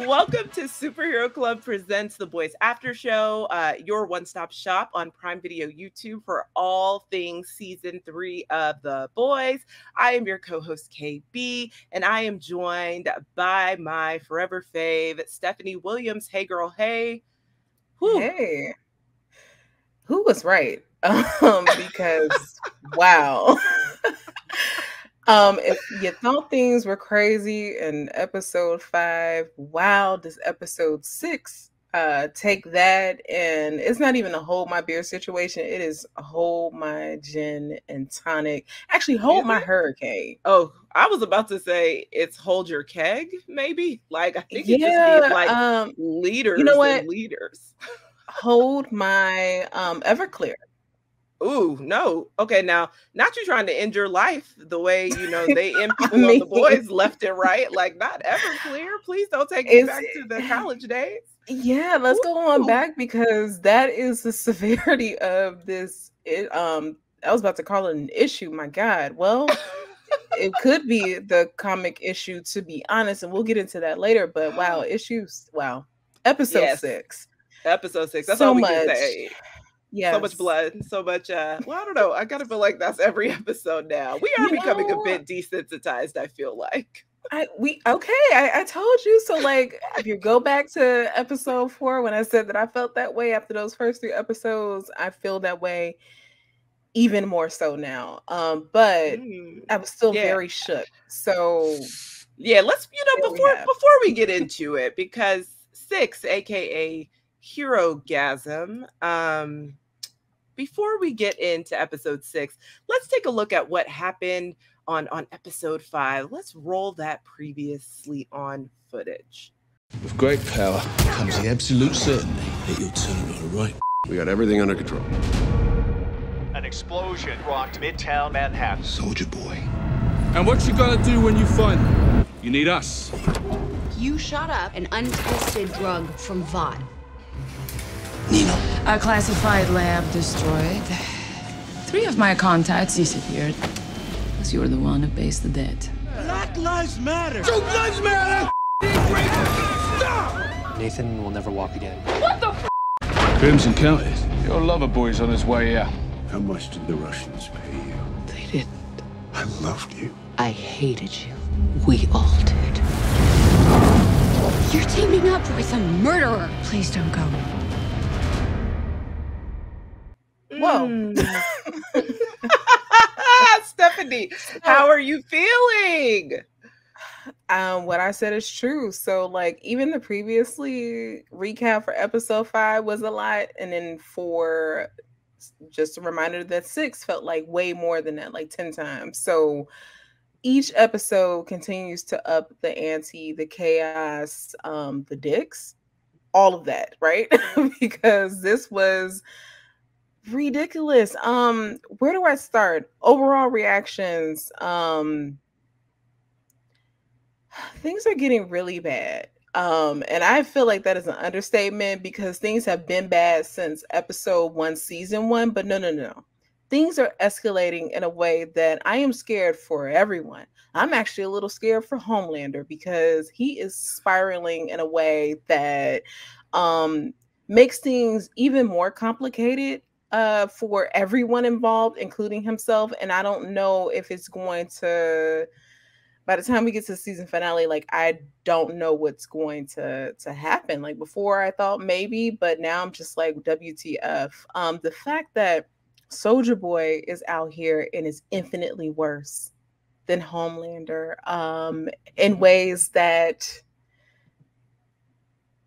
Welcome to Superhero Club Presents The Boys After Show, your one-stop shop on Prime Video YouTube for all things Season 3 of The Boys. I am your co-host, KB, and I am joined by my forever fave, Stephanie Williams. Hey, girl, hey. Whew. Hey. Who was right? Because, wow. If you thought things were crazy in episode 5, wow, this episode 6, take that, and it's not even a hold my beer situation. It is a hold my gin and tonic. Actually, hold my hurricane. Oh, I was about to say it's hold your keg, maybe. Like, I think it just means like leaders, and leaders. Hold my Everclear. Ooh, no. Okay, now, not you trying to end your life the way, you know, they end people on The Boys left and right. Like, not Everclear. Please don't take me back to the college days. Yeah, let's go on back, because that is the severity of this. I was about to call it an issue. My God. Well, it could be the comic issue, to be honest, and we'll get into that later. But wow, issues. Wow. Episode 6. Episode 6. That's all we can say. Yes. So much blood, so much well, I don't know. I kind of feel like that's every episode now. We are becoming a bit desensitized, I feel like. I told you. So, like, if you go back to episode 4, when I said that I felt that way after those first 3 episodes, I feel that way even more so now. But I was still very shook. So yeah, let's, before we get into it, because 6, aka Herogasm, before we get into episode 6, let's take a look at what happened on episode 5. Let's roll that previously on footage. With great power comes the absolute certainty that you'll turn on the right. We got everything under control. An explosion rocked Midtown Manhattan. Soldier Boy. And what you gonna do when you find them? You need us. You shot up an untested drug from Vought. Nino. A classified lab destroyed. 3 of my contacts disappeared. Because you were the one who based the debt. Black Lives Matter! Two Lives Matter! Stop! Nathan will never walk again. What the f***? Crimson Countess. Your lover boy's on his way out. How much did the Russians pay you? They didn't. I loved you. I hated you. We all did. You're teaming up with a murderer. Please don't go. Whoa. Stephanie, how are you feeling? What I said is true. So, like, even the previously recap for episode 5 was a lot, and then for just a reminder that 6 felt like way more than that, like 10 times. So each episode continues to up the ante, the chaos, the dicks, all of that, right? Because this was ridiculous. Where do I start? Overall reactions. Things are getting really bad. And I feel like that is an understatement, because things have been bad since episode 1, season 1. But no. Things are escalating in a way that I am scared for everyone. I'm actually a little scared for Homelander, because he is spiraling in a way that makes things even more complicated for everyone involved, including himself. And I don't know if it's going to, by the time we get to the season finale, like, I don't know what's going to happen. Like, before I thought maybe, but now I'm just like, WTF. The fact that Soldier Boy is out here and is infinitely worse than Homelander, in ways that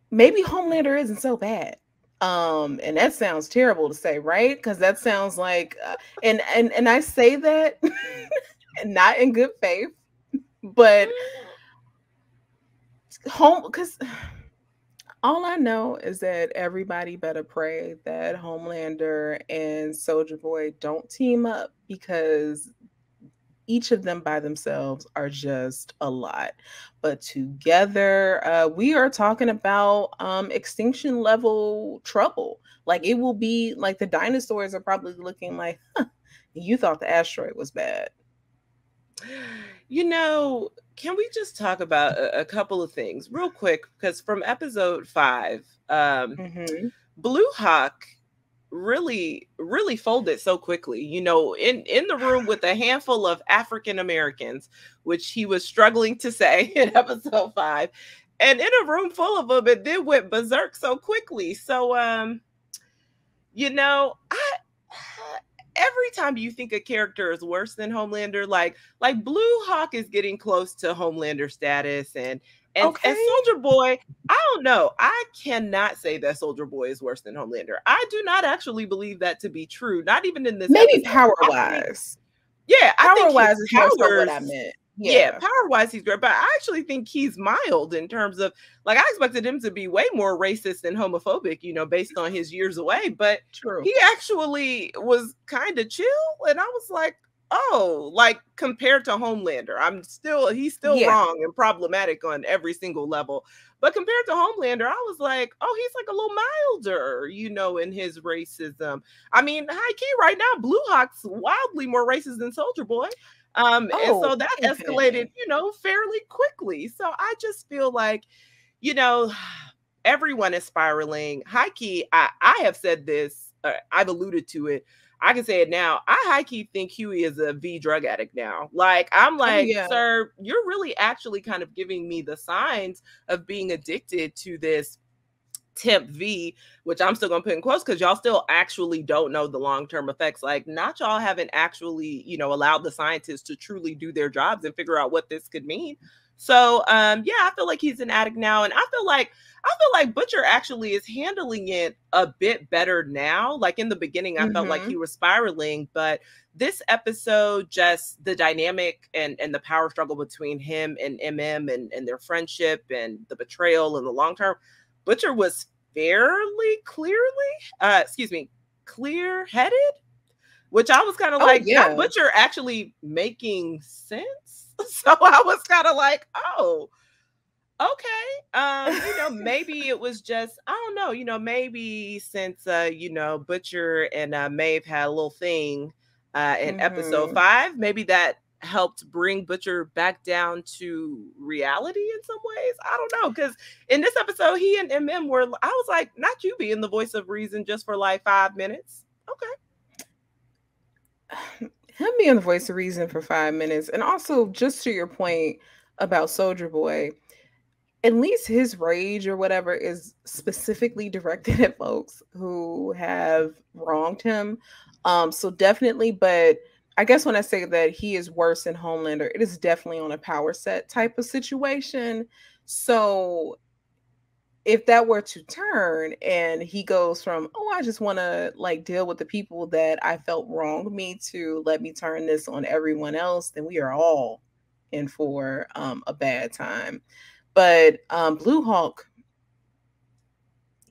maybe Homelander isn't so bad. And that sounds terrible to say, right? Because that sounds like, and I say that not in good faith, but because all I know is that everybody better pray that Homelander and Soldier Boy don't team up, because each of them by themselves are just a lot. But together, we are talking about extinction level trouble. Like, it will be like the dinosaurs are probably looking like, huh, you thought the asteroid was bad. You know, can we just talk about a couple of things real quick? Because from episode 5, Blue Hawk really folded so quickly, you know, in the room with a handful of African Americans, which he was struggling to say in episode 5, and in a room full of them, it did went berserk so quickly. So you know, I every time you think a character is worse than Homelander, like Blue Hawk is getting close to Homelander status, and Soldier Boy, I don't know. I cannot say that Soldier Boy is worse than Homelander. I do not actually believe that to be true. Not even in this. Maybe power wise. Yeah, power wise is more so what I meant. Yeah, power wise, he's great, but I actually think he's mild in terms of, like, I expected him to be way more racist and homophobic, you know, based on his years away. But he actually was kind of chill, and I was like, oh, like compared to Homelander, he's still wrong and problematic on every single level. But compared to Homelander, I was like, oh, he's like a little milder, you know, in his racism. I mean, high key right now, Blue Hawk's wildly more racist than Soldier Boy. And so that escalated, you know, fairly quickly. So I just feel like, you know, everyone is spiraling. High key, I have said this, I've alluded to it. I can say it now. I high key think Hughie is a V drug addict now. Like, I'm like, sir, you're really actually kind of giving me the signs of being addicted to this temp V, which I'm still gonna put in quotes because y'all still actually don't know the long-term effects. Like, not y'all haven't actually, you know, allowed the scientists to truly do their jobs and figure out what this could mean. So yeah, I feel like he's an addict now, and I feel like Butcher actually is handling it a bit better now. Like in the beginning, I felt like he was spiraling, but this episode, just the dynamic and the power struggle between him and MM and their friendship and the betrayal and the long term, Butcher was fairly clear-headed, which I was kind of like, that Butcher actually making sense. So I was kind of like, oh, okay. You know, maybe it was just, I don't know, you know, maybe since, you know, Butcher and Maeve had a little thing in episode 5, maybe that helped bring Butcher back down to reality in some ways. I don't know, because in this episode, he and MM were, I was like, not you being the voice of reason just for like 5 minutes. Okay. Him being the voice of reason for 5 minutes. And also, just to your point about Soldier Boy, at least his rage or whatever is specifically directed at folks who have wronged him. So definitely, but I guess when I say that he is worse than Homelander, it is definitely on a power set type of situation. So if that were to turn and he goes from, oh, I just want to like deal with the people that I felt wronged me, to let me turn this on everyone else, then we are all in for a bad time. But Blue Hawk,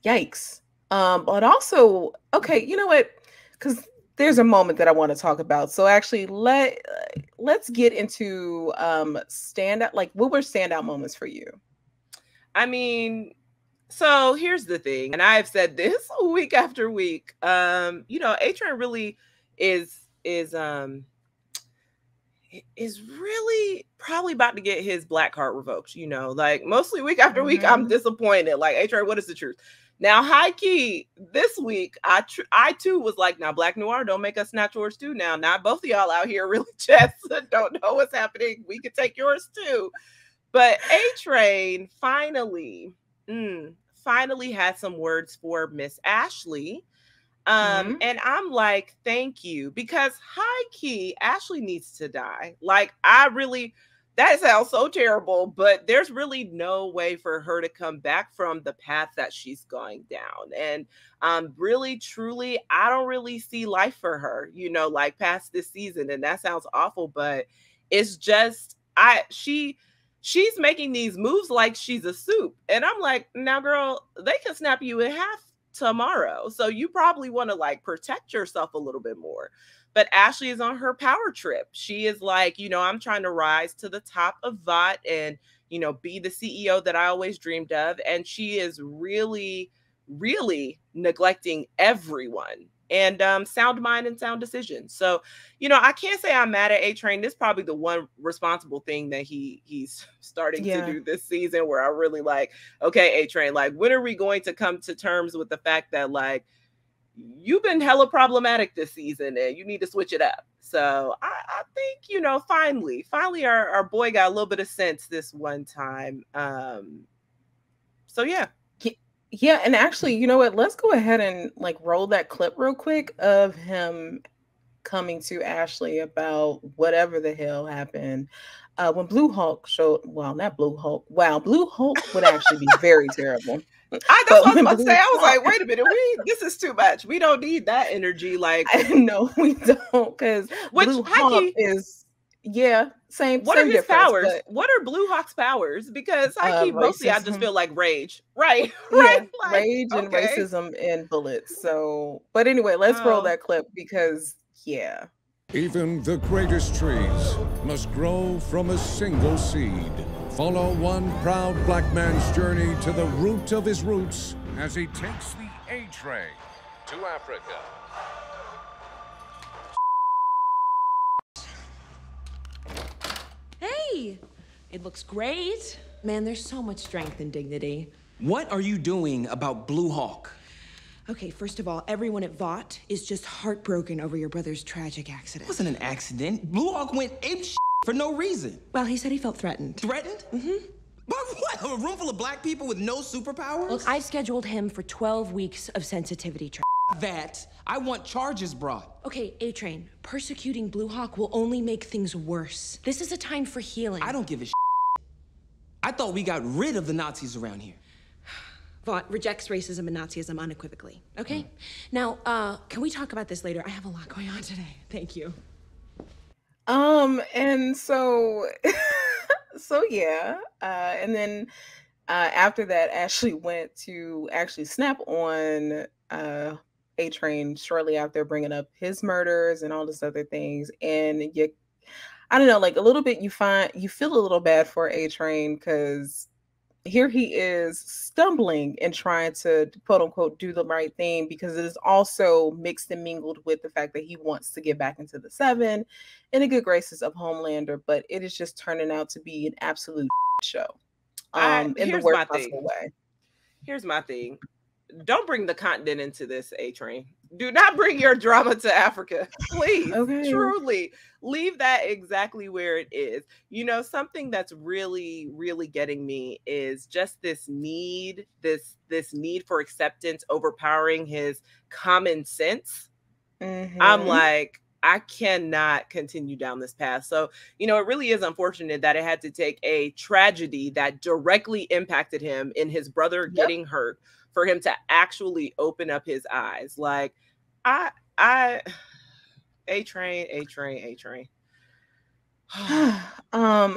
yikes. But also, okay, you know what? Because there's a moment that I want to talk about. So actually, let's get into standout. Like, what were standout moments for you? I mean, so here's the thing, and I've said this week after week. You know, A-Train really is really probably about to get his black card revoked. You know, like mostly week after week, I'm disappointed. Like, A-Train, what is the truth? Now, high key, this week, I too was like, now Black Noir, don't make us snatch yours too. Now, not both of y'all out here really just don't know what's happening. We could take yours too. But A-Train finally had some words for Miss Ashley. And I'm like, thank you, because high key, Ashley needs to die. Like, that sounds so terrible, but there's really no way for her to come back from the path that she's going down. And really, truly, I don't really see life for her, you know, like past this season. And that sounds awful, but it's just, she's making these moves like she's a soup. And I'm like, now girl, they can snap you in half tomorrow. So you probably want to like protect yourself a little bit more. But Ashley is on her power trip. She is like, you know, I'm trying to rise to the top of Vought and, you know, be the CEO that I always dreamed of. And she is really, really neglecting everyone and sound mind and sound decisions. So, I can't say I'm mad at A-Train. This is probably the one responsible thing that he's starting to do this season where I really like, okay, A-Train, like, when are we going to come to terms with the fact that, like, you've been hella problematic this season and you need to switch it up. So I think, finally our boy got a little bit of sense this one time. So yeah. Yeah, and actually, you know what? Let's go ahead and like roll that clip real quick of him coming to Ashley about whatever the hell happened. When Blue Hulk showed, well, not Blue Hulk. Wow, Blue Hulk would actually be very terrible. That's what I was about to say. I was like, wait a minute, this is too much. We don't need that energy. Like, no, we don't, because Blue Hawk is same. What same are his powers? But what are Blue Hawk's powers? Because mostly I just feel like rage, right? Yeah, right, like, rage and racism and bullets. So, but anyway, let's roll that clip because Even the greatest trees must grow from a single seed. Follow one proud black man's journey to the root of his roots as he takes the A-Train to Africa. Hey, it looks great. Man, there's so much strength and dignity. What are you doing about Blue Hawk? Okay, first of all, everyone at Vought is just heartbroken over your brother's tragic accident. It wasn't an accident. Blue Hawk went apeshit for no reason. Well, he said he felt threatened. Threatened? Mm-hmm. By what? A room full of black people with no superpowers? Look, I've scheduled him for 12 weeks of sensitivity training. That. I want charges brought. Okay, A-Train, persecuting Blue Hawk will only make things worse. This is a time for healing. I don't give a shit. I thought we got rid of the Nazis around here. Vought rejects racism and Nazism unequivocally, okay? Now, can we talk about this later? I have a lot going on today. Thank you. And so, and then after that, Ashley went to actually snap on A-Train shortly after bringing up his murders and all this other things. And I don't know, like a little bit, you feel a little bad for A-Train because here he is stumbling and trying to quote unquote do the right thing, because it is also mixed and mingled with the fact that he wants to get back into the Seven in the good graces of Homelander, but it is just turning out to be an absolute show in the worst possible way. Here's my thing. Don't bring the continent into this, A-Train. Do not bring your drama to Africa, please. Okay. Truly, leave that exactly where it is. Something that's really, really getting me is just this need for acceptance overpowering his common sense. Mm-hmm. I'm like, I cannot continue down this path. So, it really is unfortunate that it had to take a tragedy that directly impacted him in his brother getting hurt for him to actually open up his eyes. Like, A-Train.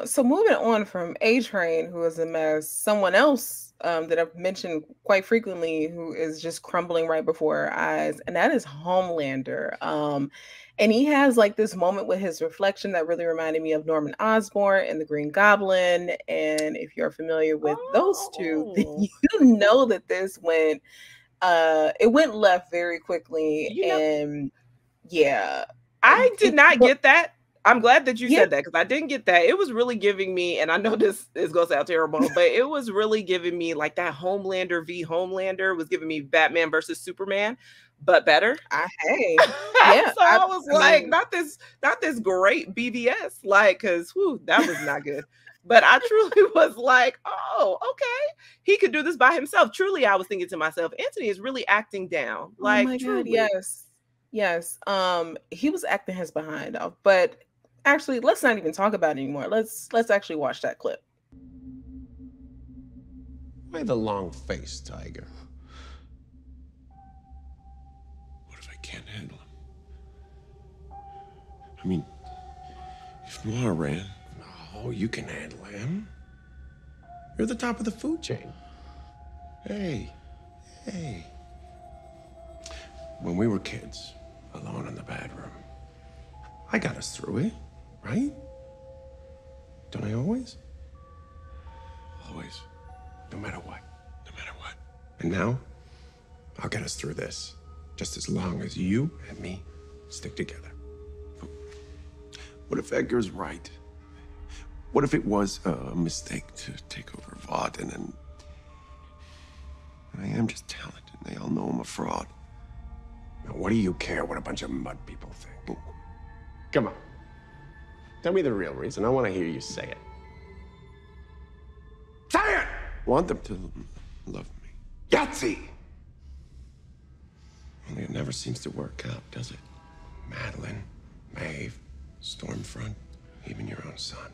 So moving on from A-Train, who is a mess, someone else that I've mentioned quite frequently who is just crumbling right before our eyes, and that is Homelander. And he has like this moment with his reflection that really reminded me of Norman Osborn and the Green Goblin. And if you're familiar with those two, then you know that this went left very quickly. I did not get that. I'm glad that you said that, because I didn't get that. It was really giving me, and I know this is going to sound terrible, but it was really giving me like that Homelander v. Homelander was giving me Batman versus Superman, but better. So I was like, not this great BVS, like, because that was not good. But I truly was like, oh, okay, he could do this by himself. Truly, I was thinking to myself, Anthony is really acting down. Like, oh my God, truly. yes. He was acting his behind off, but actually, let's not even talk about it anymore. Let's actually watch that clip. Why the long face, Tiger? What if I can't handle him? I mean, if Noir ran, you can handle him. You're the top of the food chain. Hey. When we were kids, alone in the bedroom, I got us through it, right? Don't I always? Always. No matter what. And now, I'll get us through this. just as long as you and me stick together. What if Edgar's right? What if it was a mistake to take over Vought, and then I am just talented and they all know I'm a fraud? Now, what do you care what a bunch of mud people think? Come on. Tell me the real reason. I want to hear you say it. Say it! Want them to love me. Yahtzee! Only it never seems to work out, does it? Madeline, Maeve, Stormfront, even your own son.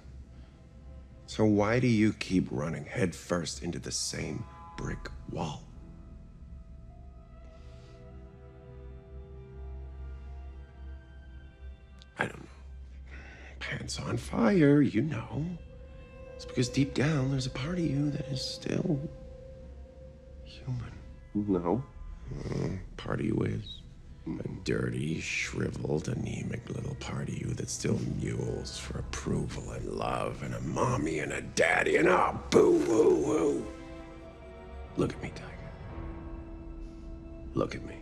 So why do you keep running headfirst into the same brick wall? I don't know. Pants on fire, you know. It's because deep down there's a part of you that is still human. No. Part of you is. A dirty, shriveled, anemic little part of you that still mules for approval and love and a mommy and a daddy and a boo-hoo-hoo. Look at me, Tiger. Look at me.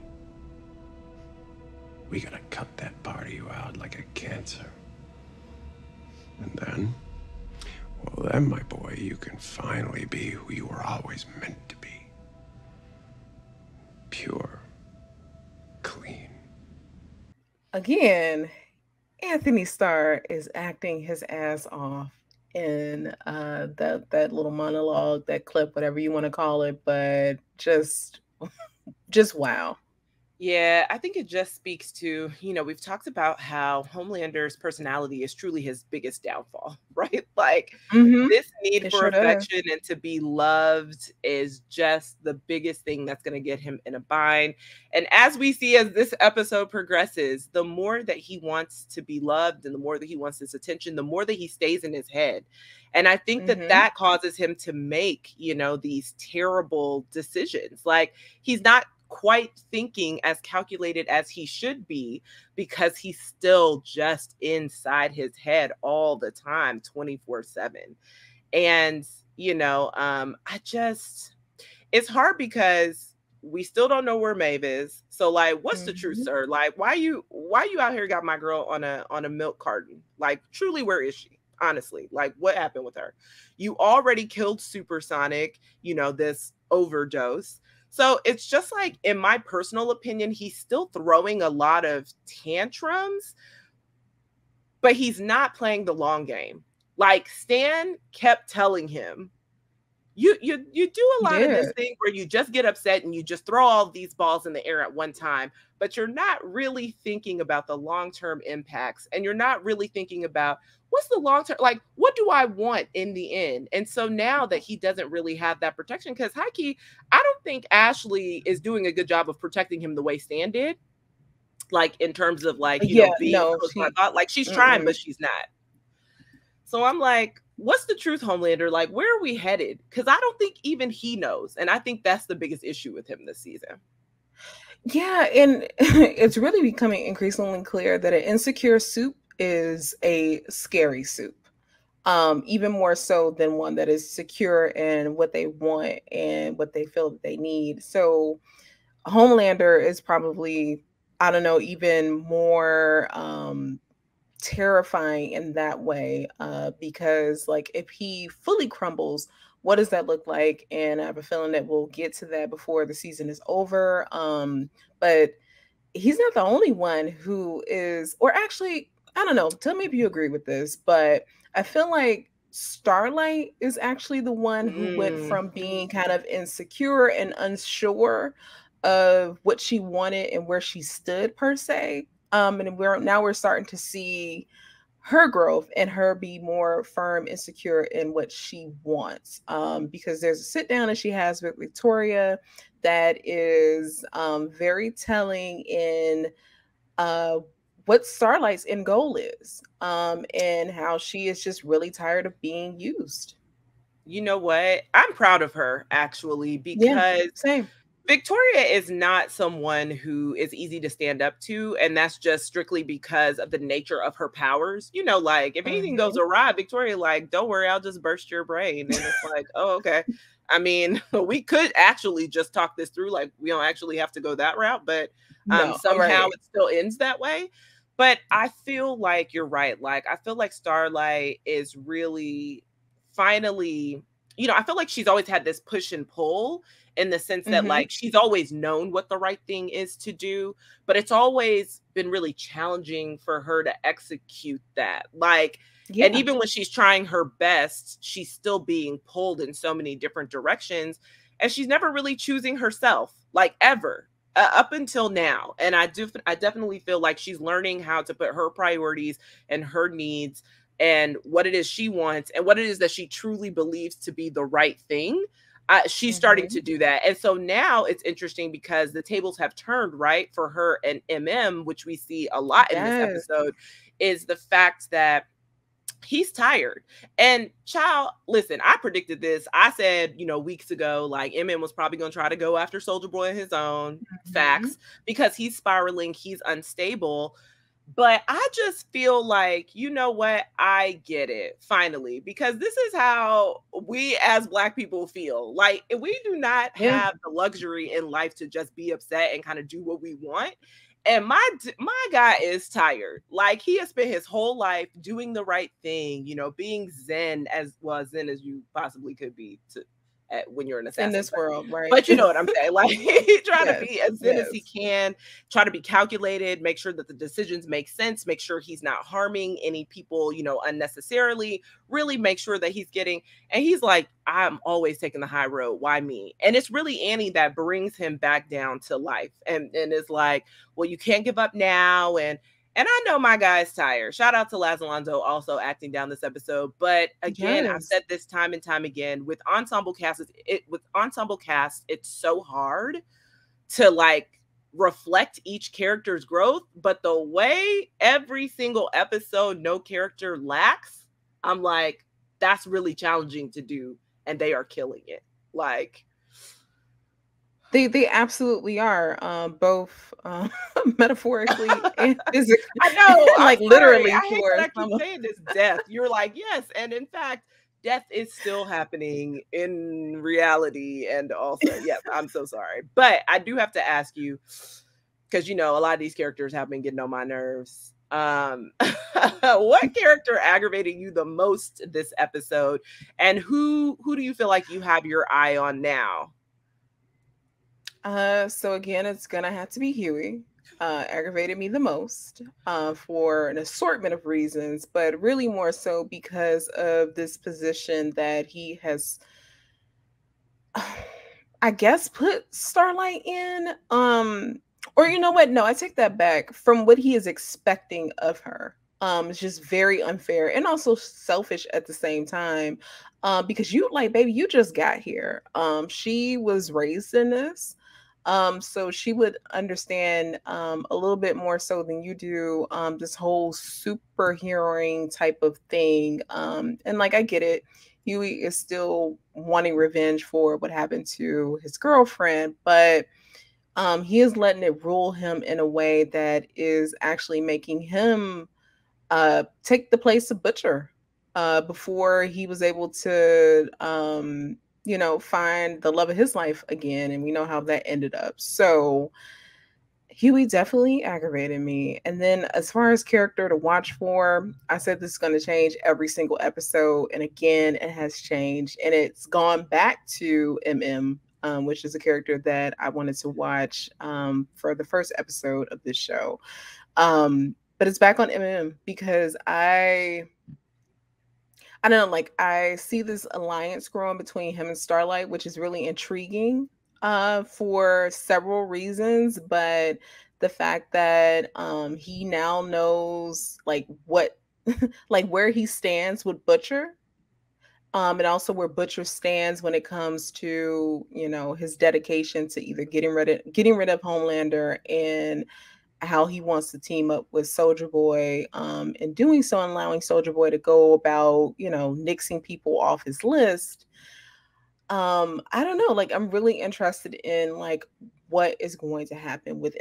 We gotta cut that part of you out like a cancer. And then, well then, my boy, you can finally be who you were always meant to be. Pure. Clean. Again, Anthony Starr is acting his ass off in that little monologue, that clip, whatever you want to call it, but just wow. Yeah, I think it just speaks to, we've talked about how Homelander's personality is truly his biggest downfall, right? Like this need for affection and to be loved is just the biggest thing that's going to get him in a bind. And as we see as this episode progresses, the more that he wants to be loved and the more that he wants this attention, the more that he stays in his head. And I think that causes him to make, these terrible decisions. Like he's not quite thinking as calculated as he should be because he's still just inside his head all the time, 24/7. And, it's hard because we still don't know where Maeve is. So like, what's the truth, sir? Like, why you out here got my girl on a milk carton? Like, truly, where is she? Honestly, like what happened with her? You already killed Supersonic, this overdose. So it's just like, in my personal opinion, he's still throwing a lot of tantrums, but he's not playing the long game. Like Stan kept telling him, you do a lot of this thing where you just get upset and you just throw all these balls in the air at one time, but you're not really thinking about the long-term impacts. And you're not really thinking about what's the long-term, like, what do I want in the end? And so now that he doesn't really have that protection, because Heike, I don't think Ashley is doing a good job of protecting him the way Stan did. Like in terms of like, being close to my thought. Like she's trying, but she's not. So I'm like, what's the truth, Homelander? Like, where are we headed? Because I don't think even he knows. And I think that's the biggest issue with him this season. Yeah, and it's really becoming increasingly clear that an insecure soup is a scary soup. Even more so than one that is secure in what they want and what they feel that they need. So Homelander is probably, I don't know, even more terrifying in that way, because like if he fully crumbles, what does that look like? And I have a feeling that we'll get to that before the season is over. But he's not the only one who is, or actually, I don't know, tell me if you agree with this, but I feel like Starlight is actually the one who went from being kind of insecure and unsure of what she wanted and where she stood per se. And we're starting to see her growth and her be more firm and secure in what she wants. Because there's a sit down that she has with Victoria that is very telling in what Starlight's end goal is, and how she is just really tired of being used. You know what? I'm proud of her actually, because same. Victoria is not someone who is easy to stand up to, and that's just strictly because of the nature of her powers. Like if anything goes awry, Victoria, like, don't worry, I'll just burst your brain. And it's like, oh, okay. I mean, we could actually just talk this through. Like, we don't actually have to go that route, but No, Somehow right. it still ends that way. But I feel like you're right. Like, I feel like Starlight is really finally, I feel like she's always had this push and pull in the sense that, Mhm. like, she's always known what the right thing is to do, but it's always been really challenging for her to execute that. Like, and Yeah. even when she's trying her best, she's still being pulled in so many different directions. And she's never really choosing herself, like, ever. Up until now. And I definitely feel like she's learning how to put her priorities and her needs and what it is she wants and what it is that she truly believes to be the right thing. She's starting to do that. And so now it's interesting because the tables have turned, right, for her and which we see a lot in this Yes. episode, is the fact that he's tired. And child, listen, I predicted this. I said, weeks ago, like, was probably going to try to go after Soldier Boy on his own. Facts, because he's spiraling, he's unstable. But I just feel like, you know what? I get it finally, because this is how we as Black people feel. Like, we do not have the luxury in life to just be upset and kind of do what we want. And my guy is tired. Like, he has spent his whole life doing the right thing, being zen as you possibly could be when you're an assassin. In this world, right? But you know what I'm saying? Like, he trying to be as zen as he yes. can, try to be calculated, make sure that the decisions make sense, make sure he's not harming any people, unnecessarily, really make sure that he's getting, and he's like, I'm always taking the high road. Why me? And it's really Annie that brings him back down to life and is like, well, you can't give up now. And I know my guy's tired. Shout out to Laz Alonso also acting down this episode. But again, I've said this time and time again, with ensemble cast, it's so hard to, like, reflect each character's growth. But the way every single episode no character lacks, I'm like, that's really challenging to do. And they are killing it. Like, They absolutely are, both metaphorically and physically. I know, like literally. I hate that I keep saying this, death. You're like, yes, and in fact, death is still happening in reality, and also, yes, I'm so sorry, but I do have to ask you, because a lot of these characters have been getting on my nerves. What character aggravated you the most this episode, and who do you feel like you have your eye on now? So again, it's gonna have to be Hughie. Aggravated me the most for an assortment of reasons, but really more so because of this position that he has, I guess, put Starlight in. Or you know what? No, I take that back. From what he is expecting of her, it's just very unfair and also selfish at the same time. Because baby, you just got here. She was raised in this. So she would understand a little bit more so than you do, this whole superheroing type of thing. And like, I get it. Hughie is still wanting revenge for what happened to his girlfriend, but he is letting it rule him in a way that is actually making him take the place of Butcher before he was able to find the love of his life again. And we know how that ended up. So Hughie definitely aggravated me. And then as far as character to watch for, I said this is going to change every single episode. And again, it has changed. And it's gone back to which is a character that I wanted to watch for the first episode of this show. But it's back on because I don't know, like, I see this alliance growing between him and Starlight, which is really intriguing for several reasons. But the fact that he now knows like what like where he stands with Butcher, and also where Butcher stands when it comes to, his dedication to either getting rid of Homelander, and how he wants to team up with Soldier Boy, and doing so and allowing Soldier Boy to go about, nixing people off his list. I don't know, like, I'm really interested in like what is going to happen with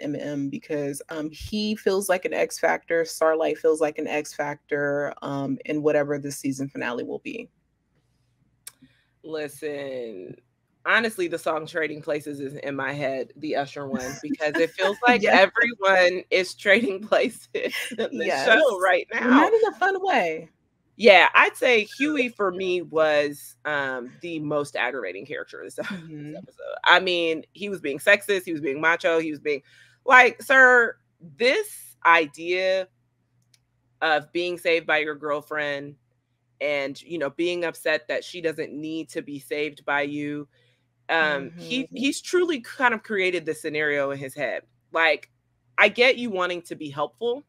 because he feels like an X factor. Starlight feels like an X factor in whatever the season finale will be. Listen, honestly, the song Trading Places is in my head, the Usher one, because it feels like Yes. everyone is trading places in the Yes. show right Well, now. not in a fun way. Yeah, I'd say Hughie for me was the most aggravating character of this episode. I mean, he was being sexist, he was being macho, he was being like, sir, this idea of being saved by your girlfriend and, you know, being upset that she doesn't need to be saved by you. He's truly kind of created the scenario in his head. Like, I get you wanting to be helpful,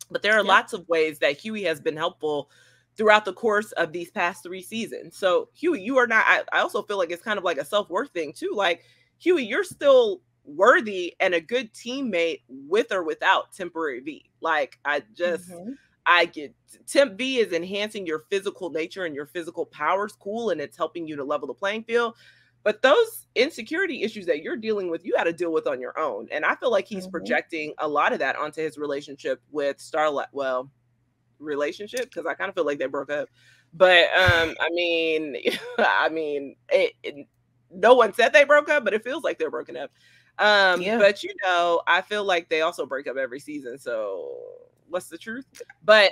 but there are lots of ways that Hughie has been helpful throughout the course of these past 3 seasons. So Hughie, you are not, I also feel like it's kind of like a self-worth thing too. Like, Hughie, you're still worthy and a good teammate with or without temporary V. Like, I get temp V is enhancing your physical nature and your physical powers. Cool. And it's helping you to level the playing field. But those insecurity issues that you're dealing with, you got to deal with on your own. And I feel like he's projecting a lot of that onto his relationship with Starlight. Well, relationship, because I kind of feel like they broke up. But I mean, no one said they broke up, but it feels like they're broken up. But you know, I feel like they also break up every season. So what's the truth? But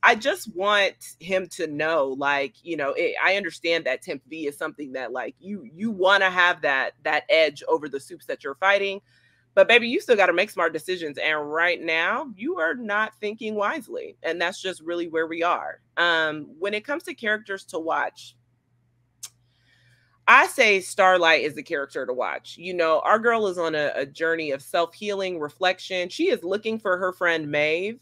I just want him to know, like, you know, I understand that temp V is something that, like, you want to have that edge over the soups that you're fighting, but baby, you still got to make smart decisions. And right now you are not thinking wisely. And that's just really where we are. When it comes to characters to watch, I say Starlight is the character to watch. You know, our girl is on a journey of self-healing, reflection. She is looking for her friend Maeve.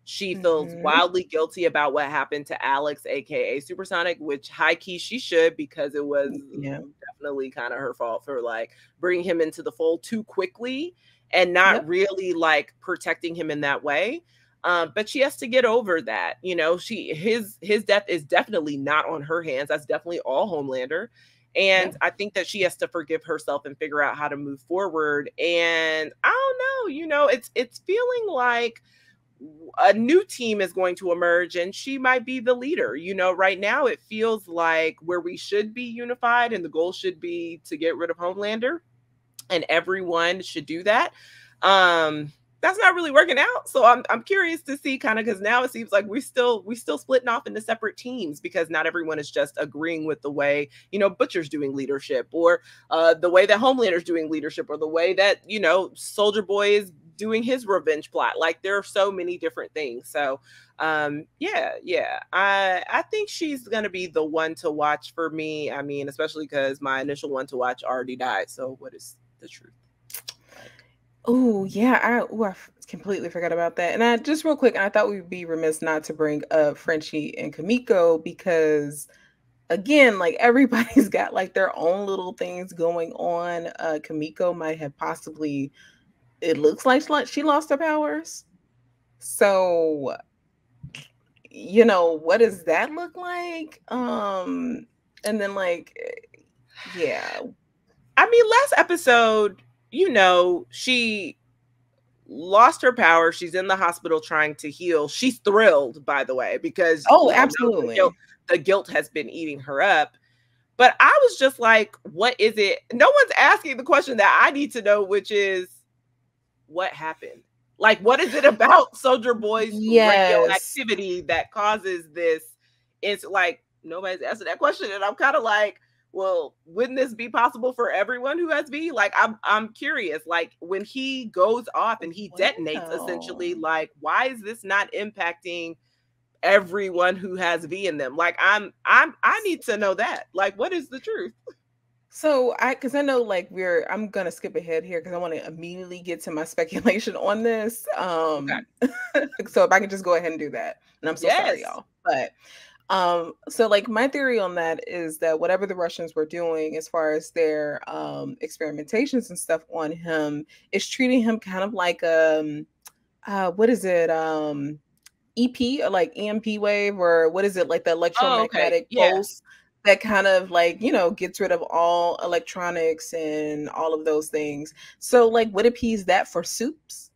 She feels wildly guilty about what happened to Alex, aka Supersonic, which high key she should, because it was definitely kind of her fault for like bringing him into the fold too quickly and not really like protecting him in that way. But she has to get over that. You know, his death is definitely not on her hands. That's definitely all Homelander. And I think that she has to forgive herself and figure out how to move forward. And I don't know, you know, it's feeling like a new team is going to emerge and she might be the leader. You know, right now it feels like where we should be unified and the goal should be to get rid of Homelander and everyone should do that. That's not really working out. So I'm curious to see, kind of, because now it seems like we still splitting off into separate teams because not everyone is just agreeing with the way, you know, Butcher's doing leadership, or the way that Homelander's doing leadership, or the way that, you know, Soldier Boy is doing his revenge plot. Like, there are so many different things. So I think she's gonna be the one to watch for me. I mean, especially because my initial one to watch already died. So what is the truth? Oh yeah, I completely forgot about that. And I just real quick, I thought we'd be remiss not to bring up Frenchie and Kimiko, because again, like, everybody's got like their own little things going on. Kimiko might have possibly, it looks like she lost her powers. So, you know, what does that look like? And then, like, yeah. I mean, last episode, you know, she lost her power. She's in the hospital trying to heal. She's thrilled, by the way, because absolutely, the guilt has been eating her up. But I was just like, what is it? No one's asking the question that I need to know, which is, what happened? Like, what is it about Soldier Boy's radioactivity that causes this? It's like, nobody's asking that question. And I'm kind of like, well, wouldn't this be possible for everyone who has V? Like, I'm curious, like, when he goes off and he detonates, essentially, like, why is this not impacting everyone who has V in them? Like, I need to know that. Like, what is the truth? So because I know, like, I'm gonna skip ahead here because I want to immediately get to my speculation on this. So if I can just go ahead and do that, and I'm so sorry, y'all. But so, like, my theory on that is that whatever the Russians were doing as far as their experimentations and stuff on him is treating him kind of like what is it, EP, or like EMP wave, or what is it, like the electromagnetic pulse that kind of, like, you know, gets rid of all electronics and all of those things. So, like, would appease that for Soups?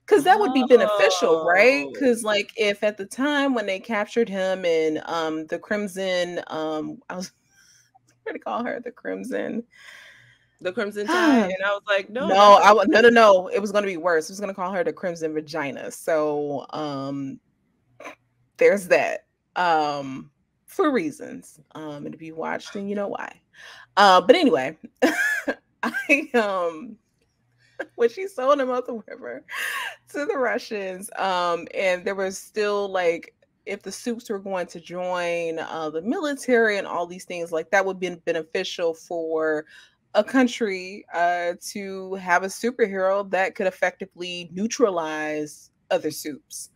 Because that would be beneficial, right? Because, like, if at the time when they captured him in the Crimson, I trying to call her the Crimson Tide, and I was like, no, no. It was going to be worse. I was going to call her the Crimson Vagina. So, there's that. For reasons. And if you watched, then you know why. But anyway, when she sold him out the river to the Russians, and there was still like, if the Supes were going to join the military and all these things, like that would be beneficial for a country to have a superhero that could effectively neutralize other Supes.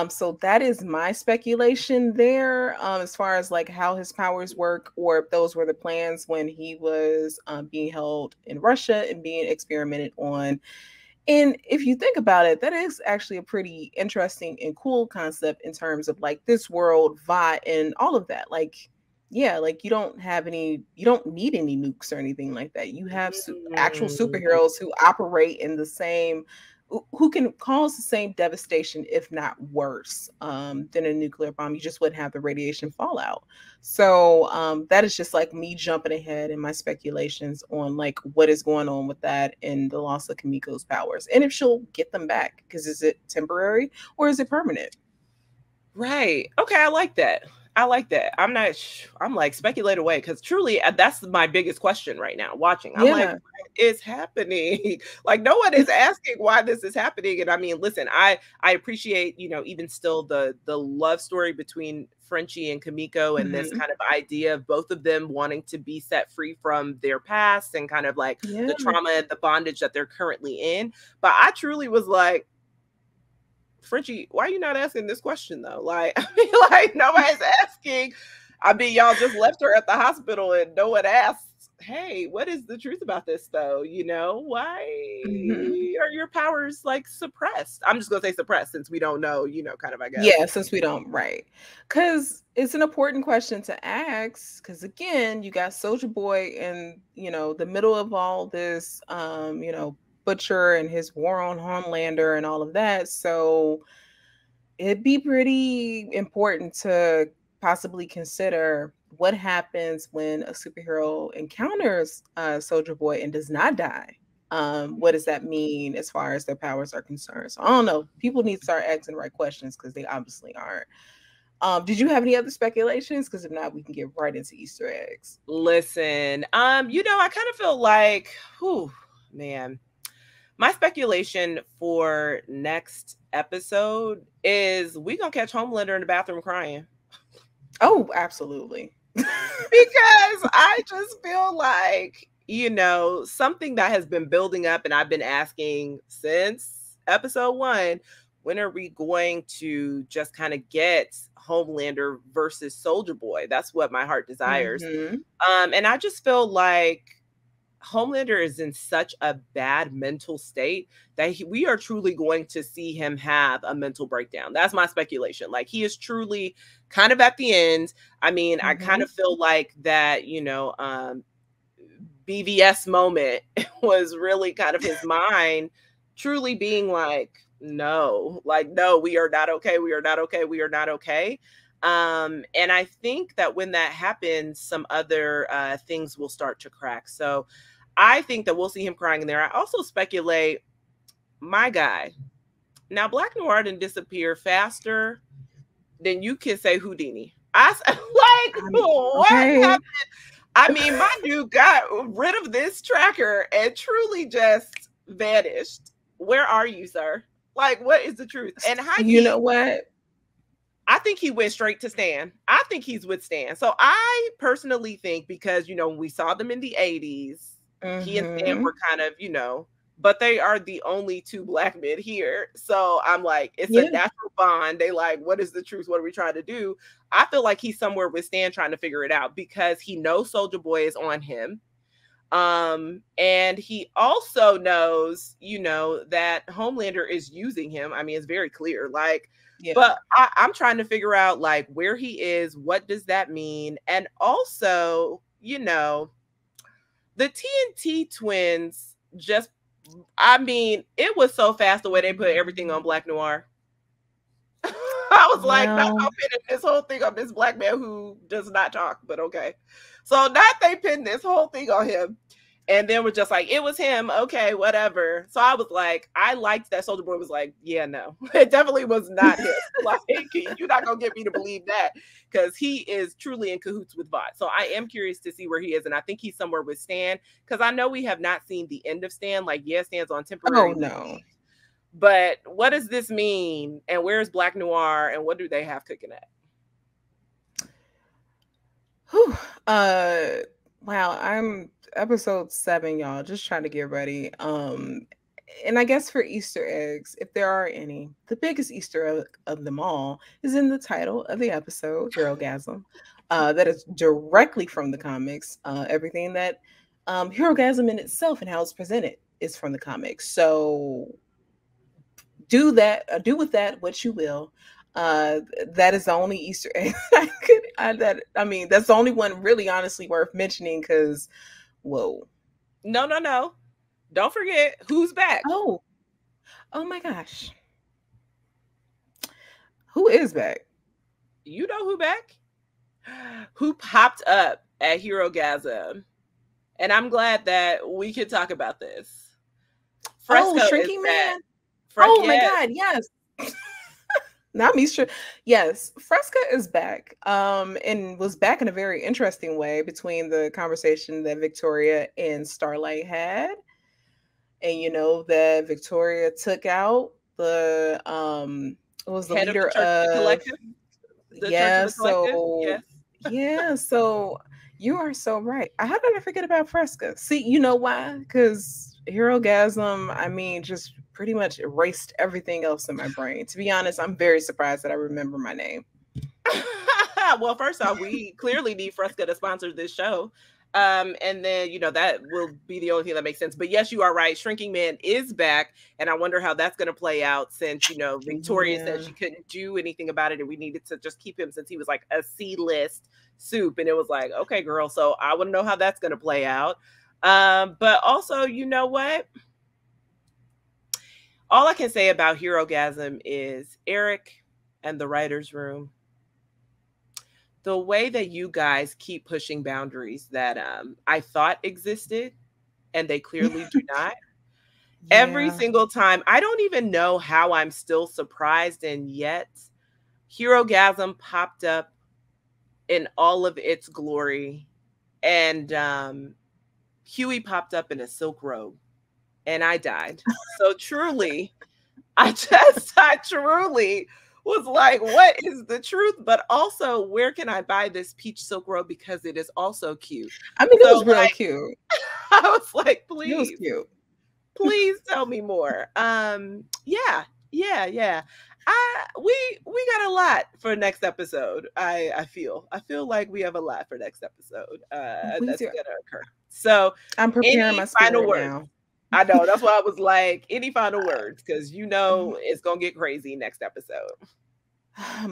So that is my speculation there, as far as like how his powers work, or if those were the plans when he was being held in Russia and being experimented on. And if you think about it, that is actually a pretty interesting and cool concept in terms of like this world, Vought, and all of that. Like, yeah, like you don't need any nukes or anything like that. You have actual superheroes who operate in the same, who can cause the same devastation, if not worse, than a nuclear bomb. You just wouldn't have the radiation fallout. So that is just like me jumping ahead in my speculations on like what is going on with that and the loss of Kimiko's powers, and if she'll get them back, because is it temporary or is it permanent? Right. Okay, I like that. I'm like, speculate away, because truly that's my biggest question right now watching. I'm like, what is happening? Like, no one is asking why this is happening. And I mean, listen, I appreciate, even still the love story between Frenchie and Kimiko, and this kind of idea of both of them wanting to be set free from their past and kind of like the trauma and the bondage that they're currently in. But I truly was like, Frenchie, why are you not asking this question though? Like, I mean, like nobody's asking. I mean, y'all just left her at the hospital and no one asked, hey, what is the truth about this though? Why are your powers like suppressed? I'm just gonna say suppressed, since we don't know, kind of, I guess. Yeah, since we don't, right. Because it's an important question to ask, because again, you got Soulja Boy in, the middle of all this, Butcher and his war on Homelander and all of that. So it'd be pretty important to possibly consider what happens when a superhero encounters Soulja Boy and does not die. What does that mean as far as their powers are concerned? So I don't know. People need to start asking the right questions, because they obviously aren't. Did you have any other speculations? Because if not, we can get right into Easter eggs. Listen, I kind of feel like, man. My speculation for next episode is we gonna catch Homelander in the bathroom crying. Oh, absolutely. Because I just feel like, something that has been building up, and I've been asking since episode 1, when are we going to just kind of get Homelander versus Soulja Boy? That's what my heart desires. And I just feel like Homelander is in such a bad mental state that we are truly going to see him have a mental breakdown. That's my speculation. Like, he is truly kind of at the end. I mean, I kind of feel like that, BVS moment was really kind of his mind truly being like, no, we are not okay. We are not okay. We are not okay. And I think that when that happens, some other things will start to crack. So I think that we'll see him crying in there. I also speculate, my guy. Now, Black Noir didn't disappear faster than you can say Houdini. What happened? I mean, my dude got rid of this tracker and truly just vanished. Where are you, sir? Like, what is the truth? And how you know what? I think he went straight to Stan. I think he's with Stan. So I personally think, because, we saw them in the 80s. He and Stan were kind of, but they are the only two Black men here. So I'm like, it's a natural bond. They like, what is the truth? What are we trying to do? I feel like he's somewhere with Stan trying to figure it out, because he knows Soulja Boy is on him. And he also knows, that Homelander is using him. I mean, it's very clear. Like, but I'm trying to figure out like where he is. What does that mean? And also, the TNT twins just, I mean, it was so fast the way they put everything on Black Noir. I was like, not Well, gonna pin this whole thing on this black man who does not talk, but okay. So not they pinned this whole thing on him. And then we're just like, it was him. Okay, whatever. So I was like, I liked that Soldier Boy was like, yeah, no, it definitely was not him. Like, you're not going to get me to believe that because he is truly in cahoots with Vought. So I am curious to see where he is. And I think he's somewhere with Stan because I know we have not seen the end of Stan. Like, yeah, Stan's on temporary. oh no. But what does this mean? And where's Black Noir? And what do they have cooking at? Whew. Wow, I'm episode 7, y'all. Just trying to get ready. And I guess for Easter eggs, if there are any, the biggest Easter egg of them all is in the title of the episode, Herogasm. That is directly from the comics. Everything that Herogasm in itself and how it's presented is from the comics. So do with that what you will. That is the only Easter egg that's the only one really honestly worth mentioning because whoa. No. Don't forget who's back. Oh my gosh. Who is back? You know who back? Who popped up at Herogasm. And I'm glad that we could talk about this. Fresco Shrinking Man. My God, yes. Not me, sure. Yes, Fresca is back. And was back in a very interesting way between the conversation that Victoria and Starlight had. And you know that Victoria took out the leader of the collective. So you are so right. How did I forget about Fresca? See, you know why? Because Herogasm, just pretty much erased everything else in my brain. To be honest, I'm very surprised that I remember my name. Well, first off, we clearly need Fresca to sponsor this show. And then, that will be the only thing that makes sense. But yes, you are right. Shrinking Man is back. And I wonder how that's going to play out since, Victoria said she couldn't do anything about it. And we needed to just keep him since he was like a C-list soup. And it was like, okay, girl. So I want to know how that's going to play out. But also, you know what? All I can say about Herogasm is Eric and the writer's room. The way that you guys keep pushing boundaries that I thought existed and they clearly do not. Yeah. Every single time. I don't even know how I'm still surprised, and yet Herogasm popped up in all of its glory. And Hughie popped up in a silk robe. And I died. So truly, I truly was like, what is the truth? But also, where can I buy this peach silk robe? Because it is also cute. It was real cute. I was like, please. It was cute. Please tell me more. Yeah. We got a lot for next episode. I feel like we have a lot for next episode. That's gonna occur. So I'm preparing my final words now. I know, that's why I was like, any final words? Because it's gonna get crazy next episode. I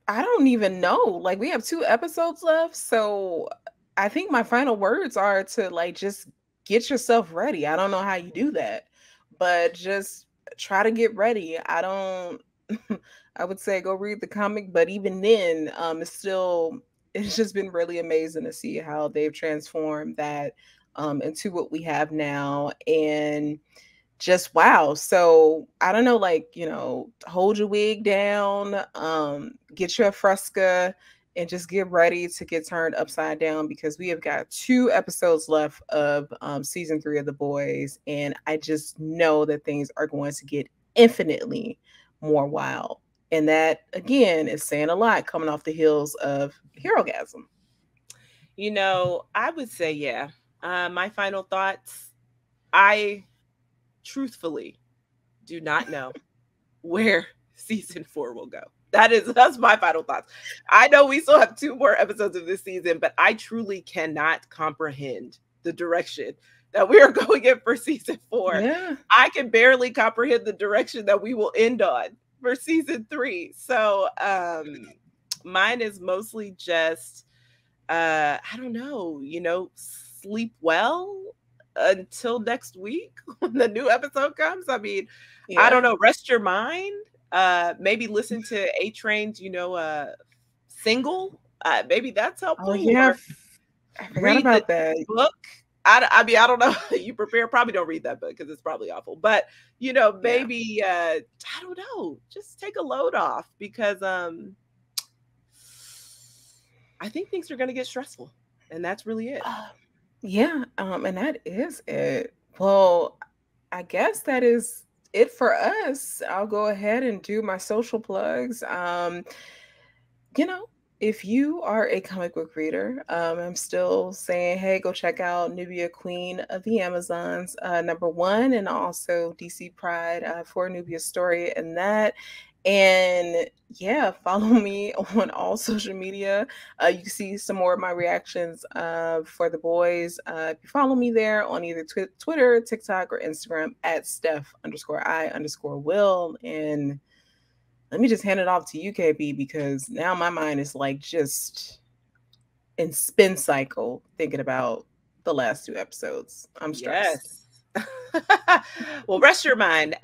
don't even know. Like, we have 2 episodes left, so I think my final words are to just get yourself ready. I don't know how you do that, but just try to get ready. I would say go read the comic, but even then, it's just been really amazing to see how they've transformed that into what we have now, and just wow. So I don't know, hold your wig down, get your Fresca, and just get ready to get turned upside down because we have got 2 episodes left of season 3 of The Boys, and I just know that things are going to get infinitely more wild. And that, again, is saying a lot coming off the heels of Herogasm. I would say, yeah. My final thoughts, I truthfully do not know where season 4 will go. That's my final thoughts. I know we still have 2 more episodes of this season, but I truly cannot comprehend the direction that we are going in for season 4. Yeah. I can barely comprehend the direction that we will end on for season 3. So mine is mostly just I don't know, sleep well until next week when the new episode comes. I don't know, rest your mind. Maybe listen to A Train's, single. Maybe that's helpful. Oh yeah, Or I forgot read about the that. book. I mean, I don't know. You probably don't read that book because it's probably awful. But maybe I don't know. Just take a load off because I think things are going to get stressful, and that's really it. Yeah, and that is it. Well, I guess that is it for us. I'll go ahead and do my social plugs. You know, if you are a comic book reader, I'm still saying, hey, go check out Nubia Queen of the Amazons, #1, and also DC Pride for Nubia's story and that. And yeah, follow me on all social media. You can see some more of my reactions for the boys. If you follow me there on either Twitter, TikTok, or Instagram at Steph_I_Will. And let me just hand it off to you, KB, because now my mind is like just in spin cycle thinking about the last 2 episodes. I'm stressed. Yes. Well, rest your mind.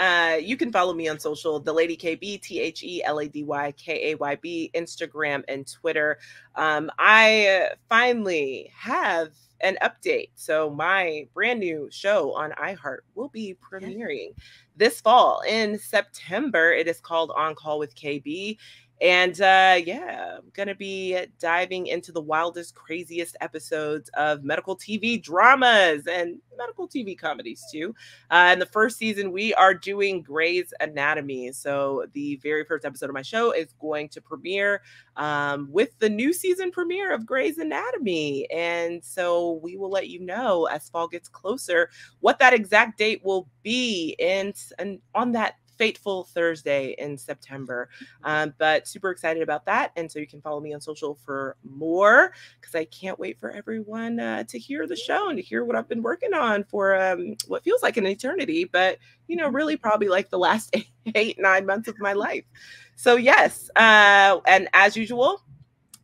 You can follow me on social, the Lady KB, TheLadyKayB, Instagram and Twitter. I finally have an update. So my brand new show on iHeart will be premiering this fall in September. It is called On Call with KB. And I'm going to be diving into the wildest, craziest episodes of medical TV dramas and medical TV comedies too. In the first season, we are doing Grey's Anatomy. So the very first episode of my show is going to premiere with the new season premiere of Grey's Anatomy. And so we will let you know as fall gets closer what that exact date will be and on that fateful Thursday in September. But super excited about that. And so you can follow me on social for more because I can't wait for everyone to hear the show and to hear what I've been working on for what feels like an eternity, but really probably like the last 8-9 months of my life. So yes, and as usual,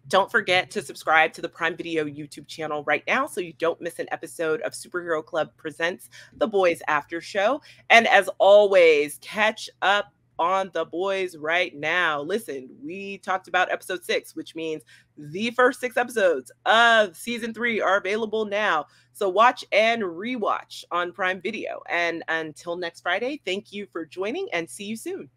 don't forget to subscribe to the Prime Video YouTube channel right now so you don't miss an episode of Superhero Club Presents The Boys After Show. And as always, catch up on The Boys right now. Listen, we talked about episode 6, which means the first 6 episodes of season 3 are available now. So watch and rewatch on Prime Video. And until next Friday, thank you for joining and see you soon.